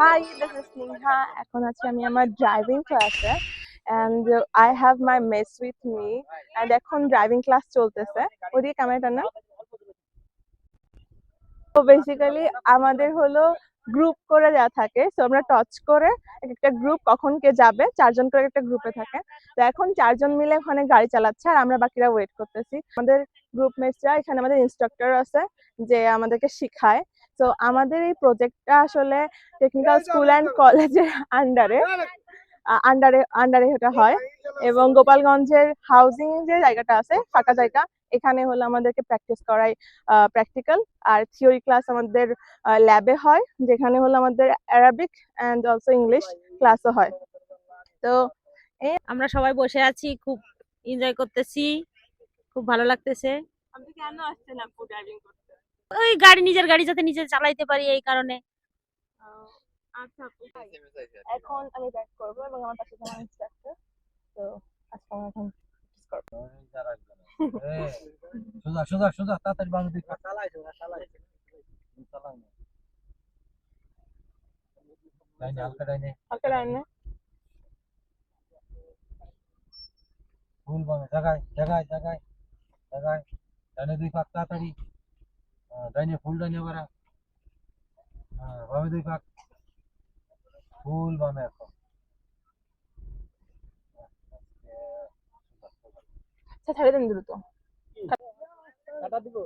Hi, this is Neha. এখন আছি আমি আমার ড্রাইভিং ক্লাসে and I have my miss with me and এখন ড্রাইভিং ক্লাস চলতেছে। ওদিকে ক্যামেরাটা না। তো বেসিক্যালি আমাদের হলো গ্রুপ করে দেওয়া থাকে, তো আমরা টচ করে একটা গ্রুপ কখন কে যাবে, 4 জন করে একটা গ্রুপে থাকে। তো এখন 4 জন মিলে ওখানে গাড়ি চালাচ্ছে আর আমরা বাকিরা ওয়েট করতেছি। আমাদের গ্রুপমেটসরা, এখানে আমাদের ইনস্ট্রাক্টর আছে যে আমাদেরকে শিখায়। তো আমাদের এই প্রজেক্টটা আসলে টেকনিক্যাল স্কুল অ্যান্ড কলেজের আন্ডারে আন্ডারে আন্ডারে এটা হয়, এবং গোপালগঞ্জের হাউজিং যে জায়গাটা আছে ফাঁকা জায়গা, এখানে হলো আমাদেরকে প্র্যাকটিস করাই প্র্যাকটিক্যাল। আর থিওরি ক্লাস আমাদের ল্যাবে হয়, যেখানে হলো আমাদের অ্যারাবিক অ্যান্ড অলসো ইংলিশ ক্লাসও হয়। তো আমরা সবাই বসে আছি, খুব এনজয় করতেছি, খুব ভালো লাগতেছে। আপনি কেন আসছেন আপু ড্রাইভিং করতে? ওই গাড়ি, নিজের গাড়ি যাতে নিজে চালাইতে পারি এই কারণে। আচ্ছা আপু, এখন আমি ব্যাক করবো এবং আমার পাশে আমার ইনস্ট্রাক্টর। তো আজকে আমরা এখন practice করবো। সোজা সোজা সোজা তাড়াতাড়ি বামে দিক চালাইছো না চালাইছো চালাও না ডাইনে হালকা ডাইনে হালকা ডাইনে। ফুল বামে জায়গায় জায়গায় জায়গায় জায়গায় ডাইনে 2 পাক তাড়াতাড়ি ডাইনে ফুল ডাইনে বাড়া বামে 2 পাক ফুল বামে এখন আচ্ছা, ছেড়ে দিন দ্রুত। কাটা দিব